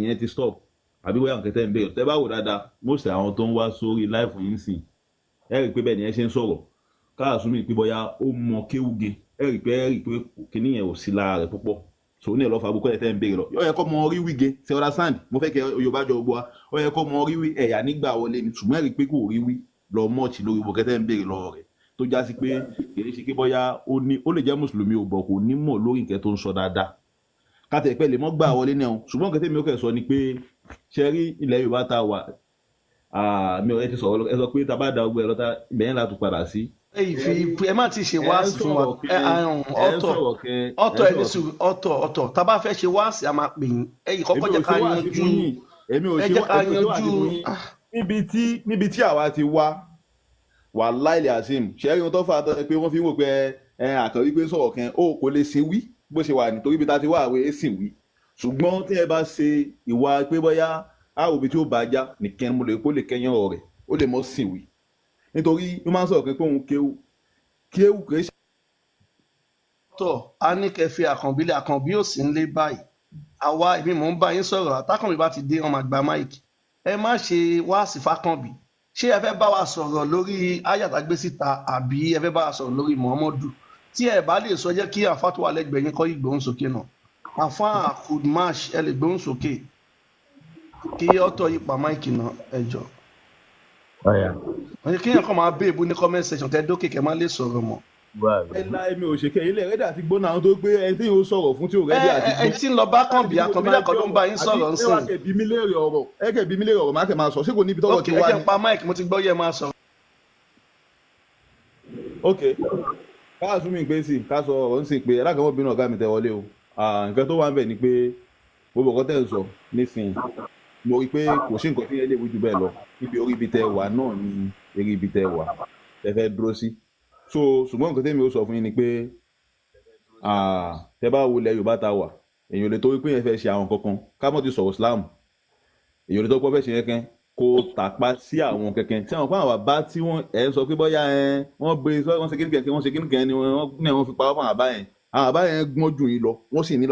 ìyẹn ti stop àbí bóyá nǹkan tẹ́ ń bẹ̀rẹ̀ tẹ́ bá wò dáadáa most àwọn tó ń wá sórí live yìí sìn ẹ rí i pé bẹ́ẹ̀ ni ẹ ṣe ń sọ̀rọ̀ káàsùn pé bóyá ó mọ kéwúge ẹ rí i pé kíní yẹn ò sí lára rẹ̀ púpọ̀ so ní ẹ̀ lọ́fà àbúkọ́ ẹ̀ tẹ́ ń bẹ̀rẹ̀ lọ ó yẹ kó mọ orí wíge ṣe understand mo fẹ́ kẹ́ Yorùbá jọ gbọ́ wa ó yẹ kó mọ orí wí ẹ̀yà nígbà wọlé ni ṣùgbọ́n ẹ rí i pé kò rí wí lọ mọ́ọ̀tì lórí gbogbo kẹ́tẹ́ ń bẹ̀rẹ̀ lọ rẹ̀ tó já sí pé kìí ṣe pé bóyá ó lè jẹ́ mùsùlùmí ò bọ̀ kò ní mọ̀ lórí nǹkan tó ń sọ dáadáa kátẹ̀ pẹ́ lè mọ́ gbà wọlé náà ṣùgbọ́n nǹkan tẹ́mi ó kẹ́ sọ ni pé ṣe rí ilẹ̀ Yorùbá tá a wà mi ò rẹ́ ti sọ̀rọ̀ ẹ sọ pé tá a bá da ọgbẹ́ lọ́ta ibẹ̀yẹn láti padà sí. ẹ má ti ṣe wáàsì fún wa ọ̀tọ̀ tá a bá fẹ́ ṣe wáàsì a máa pè yín ẹ̀yìn kọ́kọ́ jẹ́ ká yanjú níbi tí àwa ti wá wàláhì àṣìm ṣẹ́rí wọn tó fà á tọ́ pé wọ́n fi ń wò pé àkànrí pé sọ̀rọ̀ kan ó kò lè ṣe wí bó ṣe wà nítorí ibi tá a ti wá àwẹ̀ é sìn wí ṣùgbọ́n tí ẹ bá ṣe ìwà pé bóyá a ò bí tí ó bá já nìkan mo lè kó lè kẹ́yìn ọ̀rọ̀ rẹ̀ ó lè mọ́ sìn wí nítorí ó máa ń sọ̀rọ̀ pé òun kéwù kì í ṣe. tọ́ a ní kẹfì àkànbílẹ̀ àkànbí ò sí nílé báyìí àwa èmi mò ń bá yín sọ̀rọ̀ àtàkànbí bá ti dé wọn máa gba máìkì ẹ má ṣe wáàsí fákànbí ṣé ẹ fẹ́ bá wa sọ̀rọ̀ lórí ayàtàgbé síta àbí ẹ fẹ́ bá wa sọ̀rọ̀ lórí Muhammadu tí ẹ bá lè sọ jẹ́ kí àfa tó wà lẹ́gbẹ̀ẹ́ yín kọ́ ìgbóhùn sókè náà àfa kudmash ẹ lè gbóhùn sókè kí ọ̀tọ̀ yìí pa máìkì náà ẹ jọ. kí yẹn kàn máa béèbù ní comment section tẹ́ dókè kẹ́ má lè sọ̀rọ̀ mọ́. ẹ la èmi ò ṣèké ilé rẹ́dà àti gbóná àwọn tó gbé ẹni tí yóò sọ̀rọ̀ fún tí ò rẹ́dí àti gbó. ẹ tí ń lọ bá kàn bí àkànbí lẹ́kọ̀ọ́ ló ń bá yín sọ̀rọ̀ ń sìn. ẹ kẹ́ bí mi léèrè ọ̀rọ̀ má kẹ́ máa sọ ṣé kò níbi tọ́wọ́ ti wá ẹ jẹ́ pa máìkì mo ti gbọ́ yẹ máa sọ̀rọ̀. ok káà sún mi pé sí ká sọ ọ̀rọ̀ ń sìn pé alákàmọ́bìnrin ọ̀gá mi tẹ wọlé o nǹkan tó wà ń bẹ̀ ni pé gbogbo ọ̀kọ́ tẹ̀ ń sọ nísìnyí mo rí i pé kò sí nǹkan tí yẹn lè wí jù bẹ́ẹ̀ lọ níbi orí ibi tẹ wà náà ni eré ibi tẹ wà tẹ fẹ́ dúró sí so ṣùgbọ́n nǹkan tẹ́mi ó sọ fún yín ni pé tẹ bá wo ilẹ̀ Yorùbá ta wà èèyàn lè tó wípé yẹn fẹ́ ṣe àwọn kankan ká mọ̀ ti sọ̀rọ̀ Islam èèyàn lè tó pọ́ fẹ́ ṣe yẹn kó tàpá sí àwọn kẹ̀kẹ́ tí àwọn fún àwọn àbá tí wọ́n ẹ̀ ń sọ pé bọ́yá wọ́n gbé wọ́n ṣe kíníkẹ́ ni wọ́n fi pa wọ́n fún àbá yẹn gbọ́n jù yín lọ wọ́n sì ní